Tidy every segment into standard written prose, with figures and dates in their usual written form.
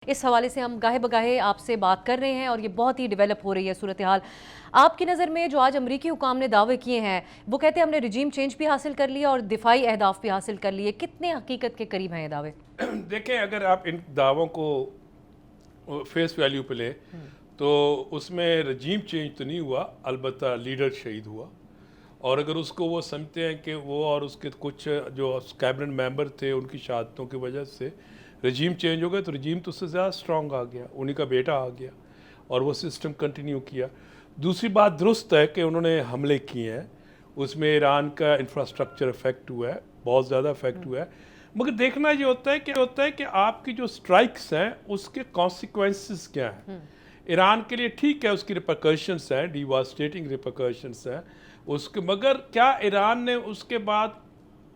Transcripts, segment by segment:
इस हवाले से हम गाहे बगाहे आपसे बात कर रहे हैं और ये बहुत ही डेवलप हो रही है सूरत हाल। आपकी नज़र में जो आज अमरीकी हुकाम ने दावे किए हैं, वो कहते हैं हमने रिजीम चेंज भी हासिल कर लिया और दिफाई अहदाफ भी हासिल कर लिए, कितने हकीकत के करीब हैं ये दावे? देखें, अगर आप इन दावों को फेस वैल्यू पे लें तो उसमें रजीम चेंज तो नहीं हुआ, अलबत्ता लीडर शहीद हुआ। और अगर उसको वो समझते हैं कि वो और उसके कुछ जो कैबिनेट मेंबर थे उनकी शहादतों की वजह से रजीम चेंज हो गया, तो रजीम तो उससे ज़्यादा स्ट्रॉन्ग आ गया, उन्हीं का बेटा आ गया और वो सिस्टम कंटिन्यू किया। दूसरी बात दुरुस्त है कि उन्होंने हमले किए हैं, उसमें ईरान का इंफ्रास्ट्रक्चर अफेक्ट हुआ है, बहुत ज़्यादा अफेक्ट हुआ है। मगर देखना ये होता है कि आपकी जो स्ट्राइक्स हैं उसके कॉन्सिक्वेंसेस क्या हैं। ईरान के लिए ठीक है, उसकी रिपरकशंस हैं, डिवास्टेटिंग रिपरकशंस हैं उसके, मगर क्या ईरान ने उसके बाद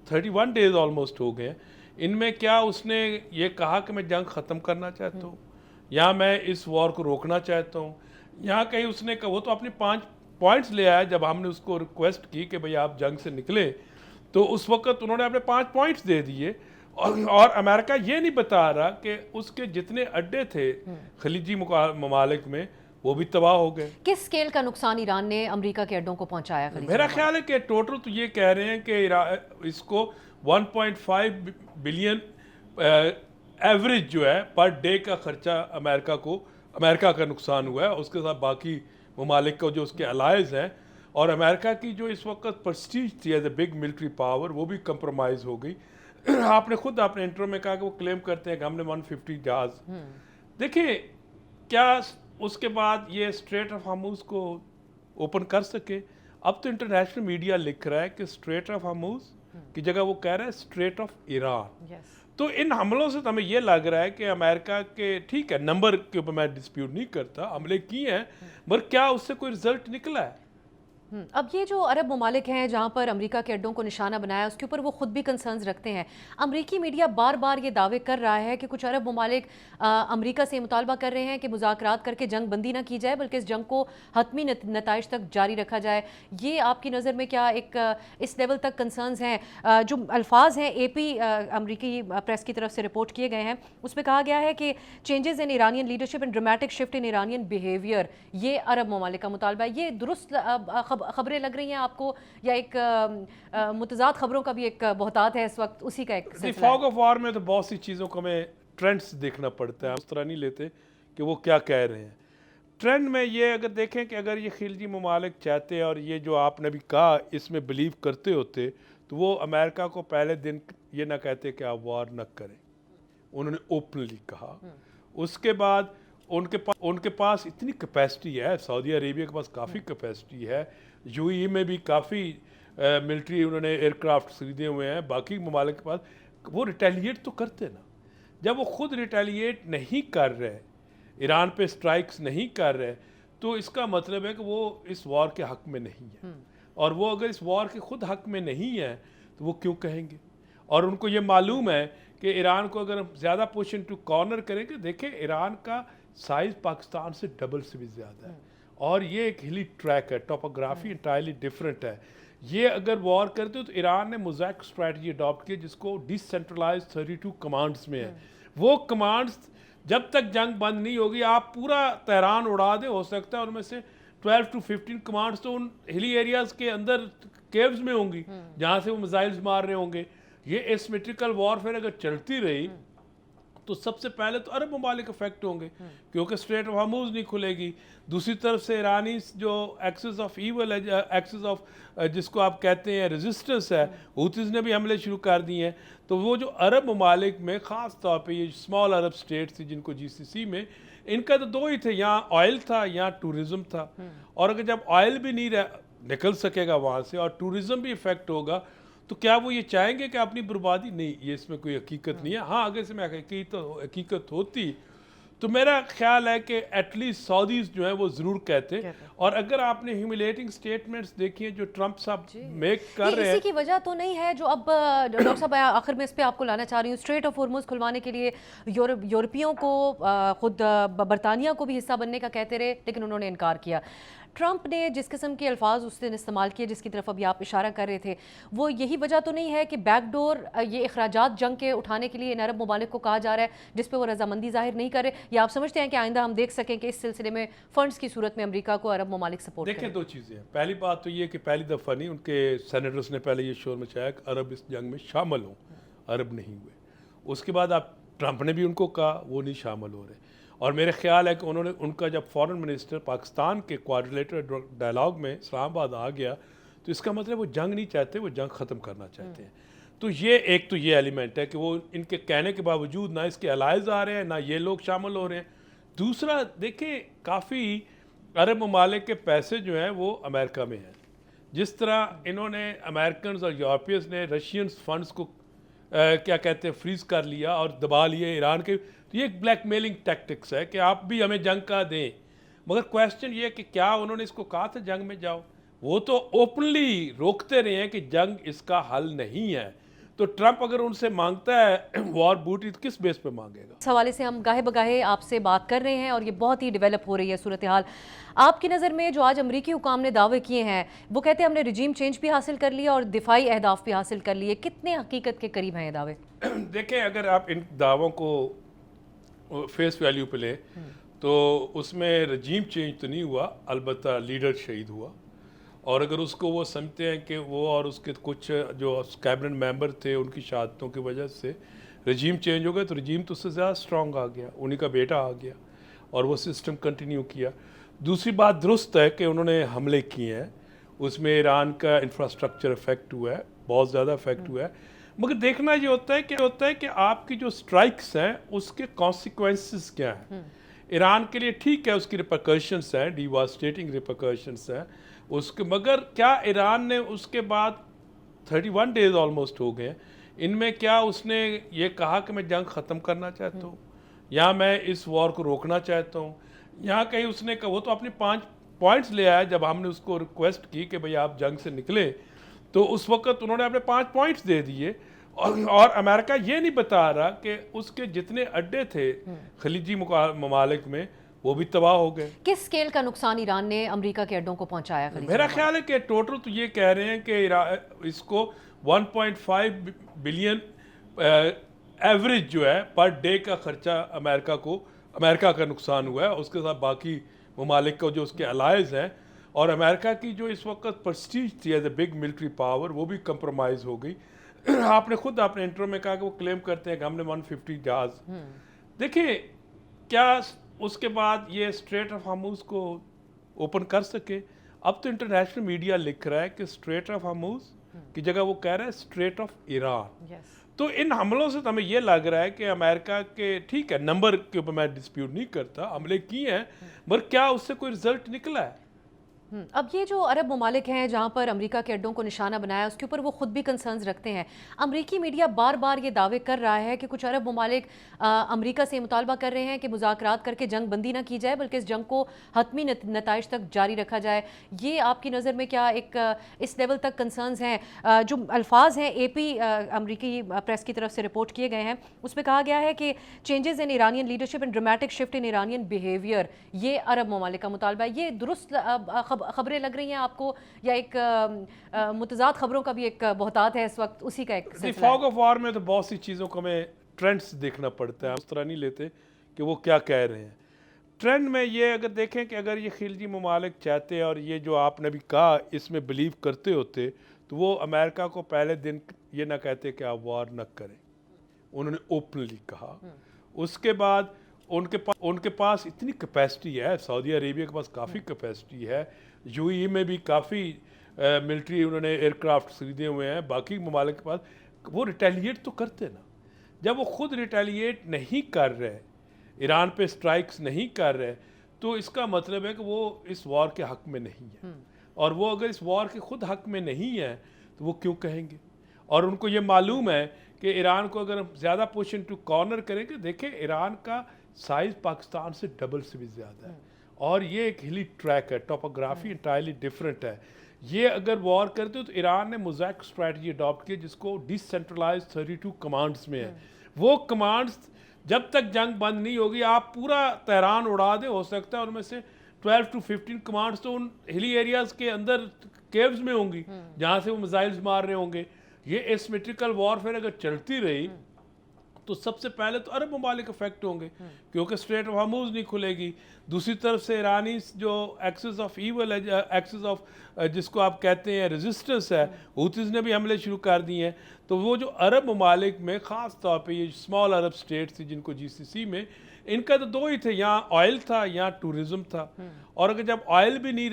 31 डेज ऑलमोस्ट हो गए, इनमें क्या उसने ये कहा कि मैं जंग ख़त्म करना चाहता हूँ या मैं इस वॉर को रोकना चाहता हूँ, यहाँ कहीं उसने कहा? वो तो अपने 5 पॉइंट्स ले आया जब हमने उसको रिक्वेस्ट की कि भाई आप जंग से निकले, तो उस वक्त उन्होंने अपने 5 पॉइंट्स दे दिए। और अमेरिका ये नहीं बता रहा कि उसके जितने अड्डे थे खलीजी ममालिक में वो भी तबाह हो गए। किस स्केल का नुकसान ईरान ने अमेरिका के अड्डों को पहुंचाया? मेरा ख्याल है कि टोटल तो ये कह रहे हैं कि इसको 1.5 बिलियन एवरेज जो है पर डे का खर्चा अमेरिका का नुकसान हुआ है, उसके साथ बाकी ममालिक का जो उसके अलायज हैं। और अमेरिका की जो इस वक्त प्रेस्टीज थी as a big military power, वो भी कंप्रोमाइज़ हो गई। आपने खुद अपने इंट्रो में कहा कि वो क्लेम करते हैं कि हमने 150 जहाज। देखिए, क्या उसके बाद ये स्ट्रेट ऑफ हार्मूज को ओपन कर सके? अब तो इंटरनेशनल मीडिया लिख रहा है कि स्ट्रेट ऑफ हार्मूज की जगह वो कह रहा है स्ट्रेट ऑफ ईरान। तो इन हमलों से तो हमें ये लग रहा है कि अमेरिका के, ठीक है नंबर के ऊपर मैं डिस्प्यूट नहीं करता, हमले किए हैं, मगर क्या उससे कोई रिजल्ट निकला है? अब ये जो अरब ममालिक हैं जहाँ पर अमेरिका के अड्डों को निशाना बनाया, उसके ऊपर वो खुद भी कंसर्न्स रखते हैं। अमेरिकी मीडिया बार बार ये दावे कर रहा है कि कुछ अरब ममालिक अमेरिका से मुतालबा कर रहे हैं कि मुज़ाकरात करके जंग बंदी ना की जाए, बल्कि इस जंग को हतमी नताइज तक जारी रखा जाए। ये आपकी नज़र में क्या एक इस लेवल तक कंसर्न्स हैं? जो अल्फाज हैं AP अमरीकी प्रेस की तरफ से रिपोर्ट किए गए हैं, उसमें कहा गया है कि changes in Iranian leadership and dramatic shift in Iranian behaviour, ये अरब ममालिक का मुतालबा है। ये दुरुस्त खबरें लग रही हैं आपको, या एक मुतज़ाद खबरों का भी एक बहुतात है इस वक्त, उसी का एक सिलसिला है? फॉग ऑफ वॉर में तो बहुत सी चीज़ों को हमें ट्रेंड्स देखना पड़ता है, उस तरह नहीं लेते कि वो क्या कह रहे हैं। ट्रेंड में ये अगर देखें कि अगर ये खिलजी ममालिक चाहते हैं और ये जो आपने भी कहा इसमें बिलीव करते होते, तो वो अमेरिका को पहले दिन ये ना कहते कि आप वॉर न करें, उन्होंने ओपनली कहा। उसके बाद उनके पास इतनी कैपेसिटी है, सऊदी अरेबिया के पास काफ़ी कैपेसिटी है, यूएई में भी काफ़ी मिलिट्री उन्होंने एयरक्राफ्ट खरीदे हुए हैं, बाकी ममालिक के पास। वो रिटेलिएट तो करते ना। जब वो खुद रिटेलिएट नहीं कर रहे, ईरान पे स्ट्राइक्स नहीं कर रहे, तो इसका मतलब है कि वो इस वॉर के हक में नहीं है। और वो अगर इस वॉर के खुद हक में नहीं है तो वो क्यों कहेंगे? और उनको ये मालूम है कि ईरान को अगर हम ज़्यादा पुश इनटू कॉर्नर करेंगे, देखें ईरान का साइज़ पाकिस्तान से डबल से भी ज़्यादा है और ये एक हिली ट्रैक है, टोपोग्राफी इंटायरली डिफरेंट है। ये अगर वॉर करते हो तो ईरान ने मोज़ैक स्ट्रैटेजी अडॉप्ट की जिसको डिसेंट्रलाइज 32 कमांड्स में है। वो कमांड्स जब तक जंग बंद नहीं होगी, आप पूरा तेहरान उड़ा दे, हो सकता है उनमें से 12 to 15 कमांड्स तो उन हिली एरियाज़ के अंदर केव्स में होंगी जहाँ से वो मिसाइल्स मार रहे होंगे। ये एसिमेट्रिकल वॉरफेयर अगर चलती रही तो सबसे पहले तो अरब ममालिक अफेक्ट होंगे क्योंकि स्ट्रेट ऑफ हार्मूज नहीं खुलेगी। दूसरी तरफ से ईरानी जो एक्सिस ऑफ ईवल है, एक्सिस ऑफ जिसको आप कहते हैं रेजिस्टेंस है, हूतीज़ ने भी हमले शुरू कर दिए हैं। तो वो जो अरब ममालिक में ख़ास तौर पे ये स्मॉल अरब स्टेट्स थी जिनको GCC में, इनका तो दो ही थे, यहाँ ऑयल था, यहाँ टूरिज़म था। और अगर जब ऑयल भी नहीं निकल सकेगा वहाँ से और टूरिज़म भी इफ़ेक्ट होगा, तो क्या वो ये चाहेंगे कि अपनी बर्बादी? नहीं, ये इसमें कोई हकीकत नहीं है। हाँ, अगर इसमें हकीकत होती तो मेरा ख्याल है कि एटलीस्ट सऊदीज़ जो है वो ज़रूर कहते। और अगर आपने ह्यूमिलेटिंग स्टेटमेंट्स देखी हैं जो ट्रंप साहब मेक कर रहे हैं, इसी की वजह तो नहीं है जो अब डॉक्टर साहब आखिर में इस पे आपको लाना चाह रही हूँ, स्ट्रेट ऑफ हॉर्मुज़ खुलवाने के लिए यूरोपियों को, खुद बरतानिया को भी हिस्सा बनने का कहते रहे, लेकिन उन्होंने इनकार किया। ट्रंप ने जिस किस्म के अल्फाज उस दिन इस्तेमाल किए, जिसकी तरफ अभी आप इशारा कर रहे थे, वो यही वजह तो नहीं है कि बैकडोर ये अखराजात जंग के उठाने के लिए इन अरब ममालिक को कहा जा रहा है, जिस पर वो रजामंदी जाहिर नहीं कर रहे? या आप समझते हैं कि आइंदा हम देख सकें कि इस सिलसिले में फंड्स की सूरत में अमरीका को अरब ममालिक सपोर्ट देखिए, करें? दो चीज़ें हैं। पहली बात तो ये कि पहली दफ़ा नहीं, उनके सेनेटर्स ने पहले ये शोर मचाया कि अरब इस जंग में शामिल हों, अरब नहीं हुए। उसके बाद आप ट्रंप ने भी उनको कहा, वो नहीं शामिल हो रहे। और मेरे ख्याल है कि उन्होंने, उनका जब फॉरेन मिनिस्टर पाकिस्तान के क्वाड्रिलेटरल डायलॉग में इस्लामाबाद आ गया, तो इसका मतलब वो जंग नहीं चाहते, वो जंग ख़त्म करना चाहते हैं। तो ये एक तो ये एलिमेंट है कि वो इनके कहने के बावजूद ना इसके अलाइज आ रहे हैं, ना ये लोग शामिल हो रहे हैं। दूसरा, देखिए, काफ़ी अरब ममालिक के पैसे जो हैं वो अमेरिका में हैं। जिस तरह इन्होंने अमेरिकन और यूरोपियंस ने रशियन फंड्स को क्या कहते हैं, फ्रीज कर लिया और दबा लिए ईरान के, तो ये एक ब्लैकमेलिंग टैक्टिक्स है कि आप भी हमें जंग का दें। मगर क्वेश्चन ये है कि क्या उन्होंने इसको कहा था जंग में जाओ? वो तो ओपनली रोकते रहे हैं कि जंग इसका हल नहीं है। तो ट्रंप अगर उनसे मांगता है वॉर बूटी, तो किस बेस पे मांगेगा? इस हवाले से हम गाहे बगाहे आपसे बात कर रहे हैं और ये बहुत ही डेवलप हो रही है सूरत हाल। आपकी नज़र में जो आज अमरीकी हुकाम ने दावे किए हैं, वो कहते हैं हमने रिजीम चेंज भी हासिल कर लिया और दिफाई अहदाफ भी हासिल कर लिए, कितने हकीकत के करीब हैं ये दावे? देखें, अगर आप इन दावों को फेस वैल्यू पे लें तो उसमें रजीम चेंज तो नहीं हुआ, अलबत्ता लीडर शहीद हुआ। और अगर उसको वो समझते हैं कि वो और उसके कुछ जो कैबिनेट मेंबर थे उनकी शहादतों की वजह से रजीम चेंज हो गया, तो रजीम तो उससे ज़्यादा स्ट्रॉन्ग आ गया, उन्हीं का बेटा आ गया और वो सिस्टम कंटिन्यू किया। दूसरी बात दुरुस्त है कि उन्होंने हमले किए हैं, उसमें ईरान का इंफ्रास्ट्रक्चर इफेक्ट हुआ है, बहुत ज़्यादा इफेक्ट हुआ है। मगर देखना ये होता है कि आपकी जो स्ट्राइक्स हैं उसके कॉन्सिक्वेंसेस क्या हैं। ईरान के लिए ठीक है, उसकी रिपरकशंस हैं, डिवास्टेटिंग रिपरकशंस हैं उसके, मगर क्या ईरान ने उसके बाद 31 डेज ऑलमोस्ट हो गए, इनमें क्या उसने ये कहा कि मैं जंग ख़त्म करना चाहता हूँ या मैं इस वॉर को रोकना चाहता हूँ? यहाँ कहीं उसने कहा, वो तो अपने 5 पॉइंट्स ले आया जब हमने उसको रिक्वेस्ट की कि भाई आप जंग से निकले, तो उस वक्त उन्होंने अपने 5 पॉइंट्स दे दिए। और अमेरिका ये नहीं बता रहा कि उसके जितने अड्डे थे खलीजी ममालिक में वो भी तबाह हो गए। किस स्केल का नुकसान ईरान ने अमेरिका के अड्डों को पहुंचाया? मेरा ख्याल है कि टोटल तो ये कह रहे हैं कि इसको 1.5 बिलियन एवरेज जो है पर डे का खर्चा अमेरिका का नुकसान हुआ है, उसके साथ बाकी ममालिक का जो उसके अलाइज हैं। और अमेरिका की जो इस वक्त प्रेस्टीज थी as a big military power, वो भी कंप्रोमाइज़ हो गई। आपने खुद अपने इंट्रो में कहा कि वो क्लेम करते हैं कि हमने 150 जहाज। देखिए, क्या उसके बाद ये स्ट्रेट ऑफ हार्मूज को ओपन कर सके? अब तो इंटरनेशनल मीडिया लिख रहा है कि स्ट्रेट ऑफ हार्मूज की जगह वो कह रहा है स्ट्रेट ऑफ ईरान। तो इन हमलों से तो हमें ये लग रहा है कि अमेरिका के, ठीक है, नंबर के ऊपर मैं डिस्प्यूट नहीं करता, हमले किए हैं, मगर क्या उससे कोई रिजल्ट निकला है? अब ये जो अरब ममालिक हैं जहाँ पर अमेरिका के अड्डों को निशाना बनाया, उसके ऊपर वो खुद भी कंसर्न्स रखते हैं। अमेरिकी मीडिया बार बार ये दावे कर रहा है कि कुछ अरब ममालिक अमेरिका से मुतालबा कर रहे हैं कि मुज़ाकरात करके जंग बंदी ना की जाए, बल्कि इस जंग को हतमी नताइज तक जारी रखा जाए। ये आपकी नज़र में क्या एक इस लेवल तक कंसर्न्स हैं? जो अल्फाज हैं AP अमरीकी प्रेस की तरफ से रिपोर्ट किए गए हैं, उसमें कहा गया है कि changes in Iranian leadership and dramatic shift in Iranian behaviour, ये अरब ममालिक का मुतालबा है। ये दुरुस्त खबरें लग रही हैं आपको, या एक मुतजाद खबरों का भी एक बहुतात है इस वक्त, उसी का एक सिलसिला है? फॉग ऑफ वॉर में तो बहुत सी चीज़ों को हमें ट्रेंड्स देखना पड़ता है, उस तरह नहीं लेते कि वो क्या कह रहे हैं। ट्रेंड में ये अगर देखें कि अगर ये खिलजी ममालिक चाहते और ये जो आपने भी कहा इसमें बिलीव करते होते, तो वो अमेरिका को पहले दिन ये ना कहते कि आप वॉर न करें। उन्होंने ओपनली कहा। उसके बाद उनके पास इतनी कैपेसिटी है, सऊदी अरेबिया के पास काफ़ी कैपेसिटी है, UAE में भी काफ़ी मिलिट्री उन्होंने एयरक्राफ्ट खरीदे हुए हैं, बाकी ममालिक के पास, वो रिटेलिएट तो करते ना। जब वो खुद रिटेलिएट नहीं कर रहे, ईरान पे स्ट्राइक्स नहीं कर रहे, तो इसका मतलब है कि वो इस वॉर के हक में नहीं है। और वो अगर इस वॉर के खुद हक में नहीं है तो वो क्यों कहेंगे? और उनको ये मालूम है कि ईरान को अगर हम ज़्यादा पुश इनटू कॉर्नर करेंगे, देखें ईरान का साइज़ पाकिस्तान से डबल से भी ज़्यादा है और ये एक हिली ट्रैक है, टोपोग्राफी इंटायरली डिफरेंट है। ये अगर वॉर करते हो तो ईरान ने मोज़ैक स्ट्रैटेजी अडॉप्ट की जिसको डिसेंट्रलाइज 32 कमांड्स में है। वो कमांड्स जब तक जंग बंद नहीं होगी, आप पूरा तेहरान उड़ा दे, हो सकता है उनमें से 12 to 15 कमांड्स तो उन हिली एरियाज के अंदर केव्स में होंगी जहाँ से वो मिसाइल्स मार रहे होंगे। ये एसिमेट्रिकल वॉरफेयर अगर चलती रही तो सबसे पहले तो अरब ममालिक अफेक्ट होंगे क्योंकि स्ट्रेट ऑफ हॉर्मुज़ नहीं खुलेगी। दूसरी तरफ से ईरानी जो एक्सिस ऑफ ईवल है, एक्सिस ऑफ जिसको आप कहते हैं रेजिस्टेंस है, हूतीज़ ने भी हमले शुरू कर दिए हैं। तो वो जो अरब ममालिक में ख़ास तौर पे ये स्मॉल अरब स्टेट्स थी जिनको GCC में, इनका तो दो ही थे, यहाँ ऑयल था, यहाँ टूरिज़म था। और अगर जब ऑयल भी नहीं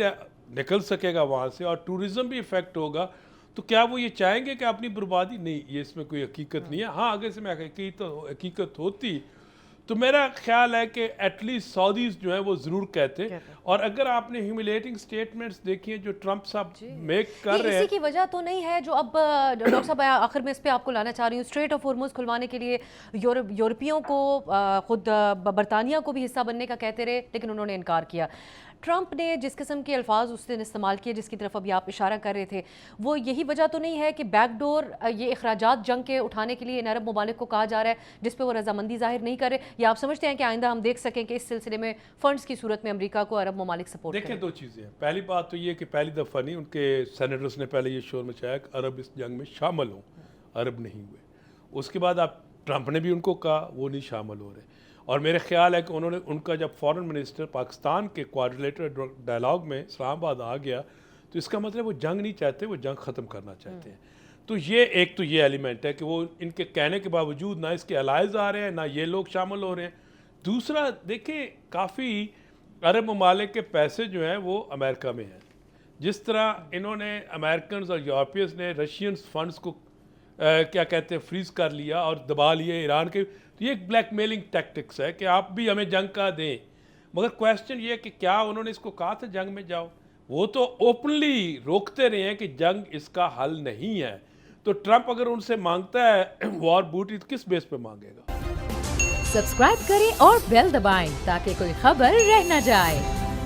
निकल सकेगा वहाँ से और टूरिज़म भी इफ़ेक्ट होगा तो क्या वो ये चाहेंगे कि अपनी बर्बादी? नहीं, ये इसमें कोई हकीकत नहीं है। हाँ, अगर इसमें हकीकत होती तो मेरा ख्याल है कि एटलीस्ट सऊदीज़ जो है वो ज़रूर कहते। और अगर आपने ह्यूमिलेटिंग स्टेटमेंट्स देखी हैं जो ट्रंप साहब मेक कर रहे हैं, इसी की वजह तो नहीं है जो अब डॉक्टर साहब आखिर में इस पे आपको लाना चाह रही हूँ, स्ट्रेट ऑफ हॉर्मुज़ खुलवाने के लिए यूरोपियों को खुद बरतानिया को भी हिस्सा बनने का कहते रहे लेकिन उन्होंने इनकार किया। ट्रंप ने जिस किस्म के अल्फाज उस दिन इस्तेमाल किए जिसकी तरफ अभी आप इशारा कर रहे थे, वो यही वजह तो नहीं है कि बैकडोर ये अखराजात जंग के उठाने के लिए इन अरब ममालिक को कहा जा रहा है जिस पे वो रजामंदी जाहिर नहीं कर रहे? या आप समझते हैं कि आइंदा हम देख सकें कि इस सिलसिले में फंड्स की सूरत में अमेरिका को अरब ममालिक सपोर्ट करें? देखें, दो चीज़ें हैं। पहली बात तो ये कि पहली दफ़ा नहीं, उनके सेनेटर्स ने पहले ये शोर मचाया कि अरब इस जंग में शामिल हों, अरब नहीं हुए। उसके बाद आप ट्रंप ने भी उनको कहा, वो नहीं शामिल हो रहे। और मेरे ख्याल है कि उन्होंने उनका जब फॉरेन मिनिस्टर पाकिस्तान के क्वाड्रिलेटरल डायलॉग में इस्लामाबाद आ गया तो इसका मतलब वो जंग नहीं चाहते, वो जंग ख़त्म करना चाहते हैं। तो ये एक तो ये एलिमेंट है कि वो इनके कहने के बावजूद ना इसके अलाइज आ रहे हैं ना ये लोग शामिल हो रहे हैं। दूसरा देखिए, काफ़ी अरब ममालिक के पैसे जो हैं वो अमेरिका में हैं। जिस तरह इन्होंने अमेरिकन और यूरोपियंस ने रशियन फंड्स को क्या कहते हैं फ्रीज कर लिया और दबा लिए ईरान के, तो ये एक ब्लैकमेलिंग टैक्टिक्स है कि आप भी हमें जंग का दें। मगर क्वेश्चन ये है कि क्या उन्होंने इसको कहा था जंग में जाओ? वो तो ओपनली रोकते रहे हैं कि जंग इसका हल नहीं है। तो ट्रंप अगर उनसे मांगता है वॉर बूटी तो किस बेस पे मांगेगा? सब्सक्राइब करें और बेल दबाएं ताकि कोई खबर रह न जाए।